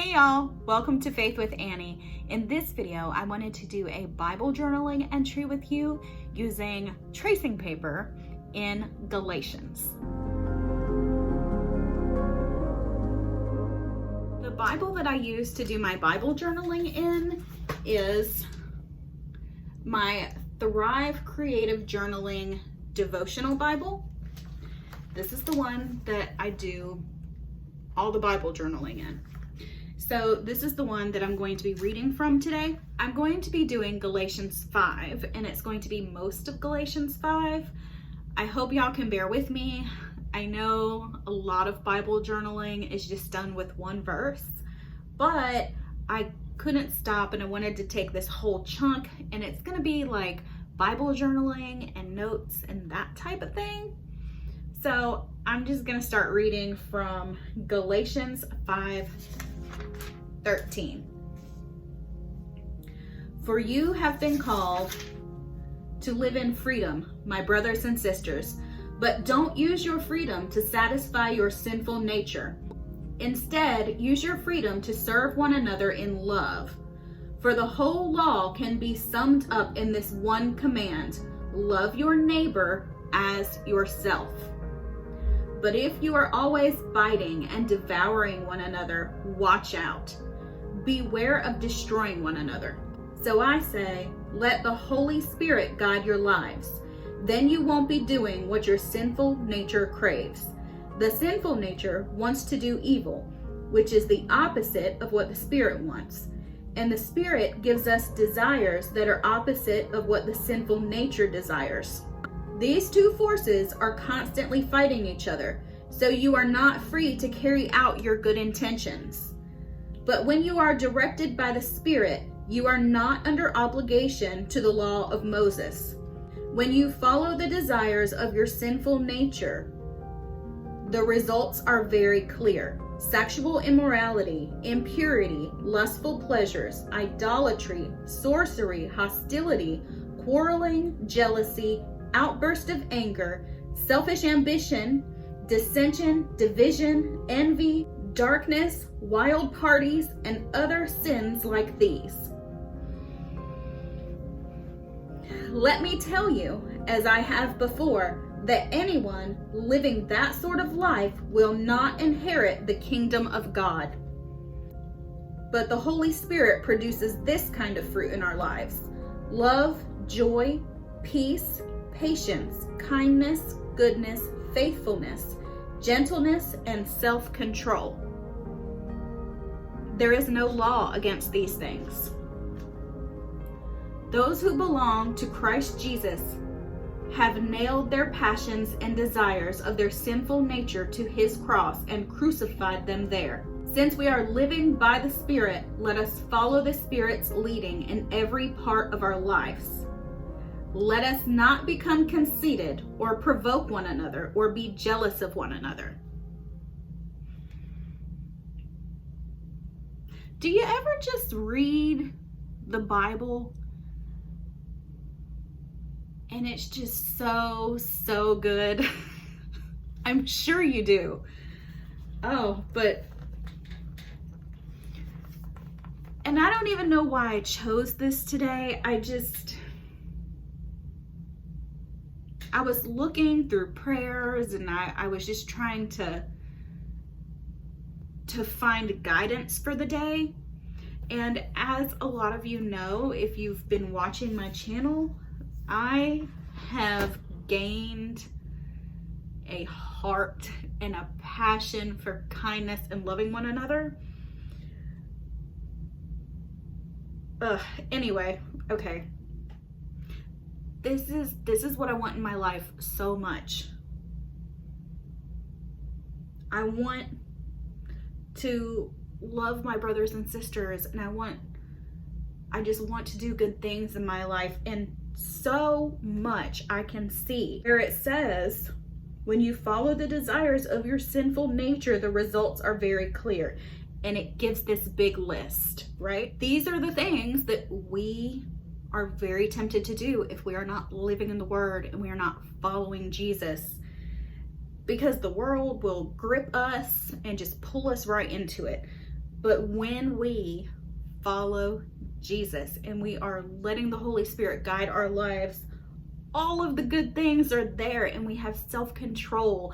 Hey y'all, welcome to Faith with Annie. In this video, I wanted to do a Bible journaling entry with you using tracing paper in Galatians. The Bible that I use to do my Bible journaling in is my Thrive Creative Journaling Devotional Bible. This is the one that I do all the Bible journaling in. So this is the one that I'm going to be reading from today. I'm going to be doing Galatians 5, and it's going to be most of Galatians 5. I hope y'all can bear with me. I know a lot of Bible journaling is just done with one verse, but I couldn't stop and I wanted to take this whole chunk, and it's gonna be like Bible journaling and notes and that type of thing. So I'm just gonna start reading from Galatians 5:13. For you have been called to live in freedom, my brothers and sisters, but don't use your freedom to satisfy your sinful nature. Instead, use your freedom to serve one another in love. For the whole law can be summed up in this one command: love your neighbor as yourself. But if you are always biting and devouring one another, watch out. Beware of destroying one another. So I say, let the Holy Spirit guide your lives. Then you won't be doing what your sinful nature craves. The sinful nature wants to do evil, which is the opposite of what the Spirit wants. And the Spirit gives us desires that are opposite of what the sinful nature desires. These two forces are constantly fighting each other, so you are not free to carry out your good intentions. But when you are directed by the Spirit, you are not under obligation to the law of Moses. When you follow the desires of your sinful nature, the results are very clear: sexual immorality, impurity, lustful pleasures, idolatry, sorcery, hostility, quarreling, jealousy, outburst of anger, selfish ambition, dissension, division, envy, darkness, wild parties, and other sins like these. Let me tell you, as I have before, that anyone living that sort of life will not inherit the kingdom of God. But the Holy Spirit produces this kind of fruit in our lives: love, joy, peace, patience, kindness, goodness, faithfulness, gentleness, and self-control. There is no law against these things. Those who belong to Christ Jesus have nailed their passions and desires of their sinful nature to his cross and crucified them there. Since we are living by the Spirit, let us follow the Spirit's leading in every part of our lives. Let us not become conceited or provoke one another or be jealous of one another. Do you ever just read the Bible and it's just so good? I'm sure you do. And I don't even know why I chose this today. I was looking through prayers, and I was just trying to find guidance for the day. And as a lot of you know, if you've been watching my channel, I have gained a heart and a passion for kindness and loving one another. Anyway, okay. This is what I want in my life so much. I want to love my brothers and sisters, and I just want to do good things in my life. And so much I can see where it says, when you follow the desires of your sinful nature, the results are very clear. And it gives this big list, right? These are the things that we are very tempted to do if we are not living in the Word and we are not following Jesus. because the world will grip us and just pull us right into it. But when we follow Jesus and we are letting the Holy Spirit guide our lives, all of the good things are there, and we have self-control.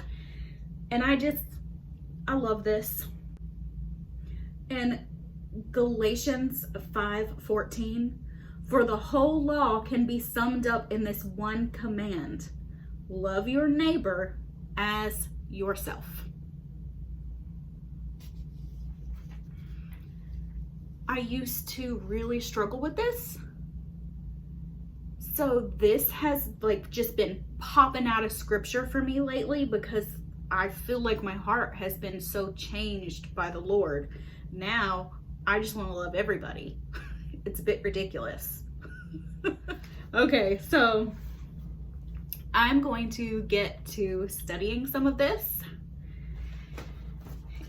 And I love this. In Galatians 5:14, for the whole law can be summed up in this one command: love your neighbor as yourself. I used to really struggle with this. So this has just been popping out of scripture for me lately, because I feel like my heart has been so changed by the Lord. Now I just want to love everybody. It's a bit ridiculous. Okay, so I'm going to get to studying some of this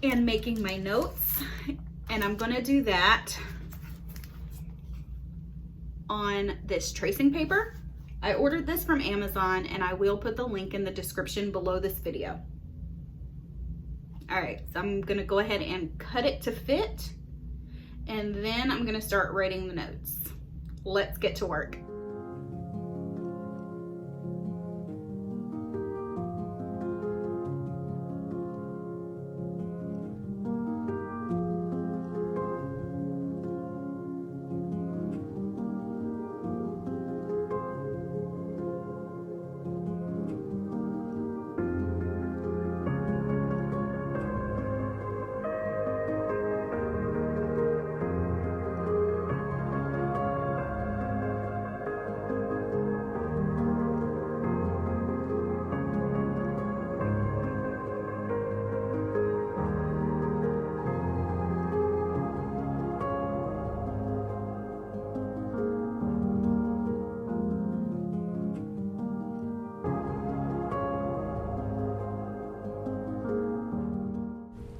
and making my notes, and I'm going to do that on this tracing paper. I ordered this from Amazon, and I will put the link in the description below this video. All right, so I'm gonna go ahead and cut it to fit, and then I'm gonna start writing the notes. Let's get to work.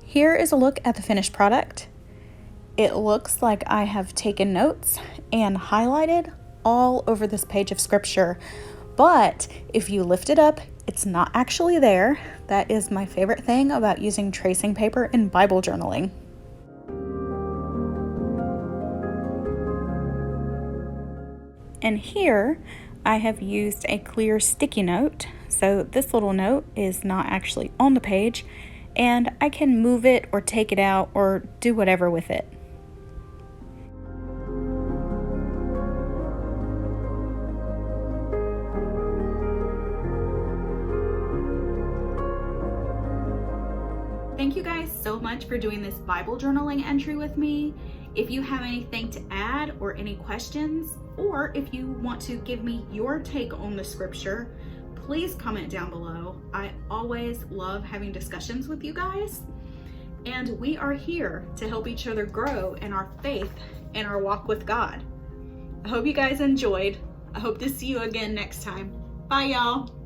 Here is a look at the finished product. It looks like I have taken notes and highlighted all over this page of scripture, but if you lift it up, it's not actually there. That is my favorite thing about using tracing paper in Bible journaling. And here I have used a clear sticky note, so this little note is not actually on the page, and I can move it or take it out or do whatever with it. Thank you guys so much for doing this Bible journaling entry with me. If you have anything to add or any questions, or if you want to give me your take on the scripture, please comment down below. I always love having discussions with you guys, and we are here to help each other grow in our faith and our walk with God. I hope you guys enjoyed. I hope to see you again next time. Bye, y'all.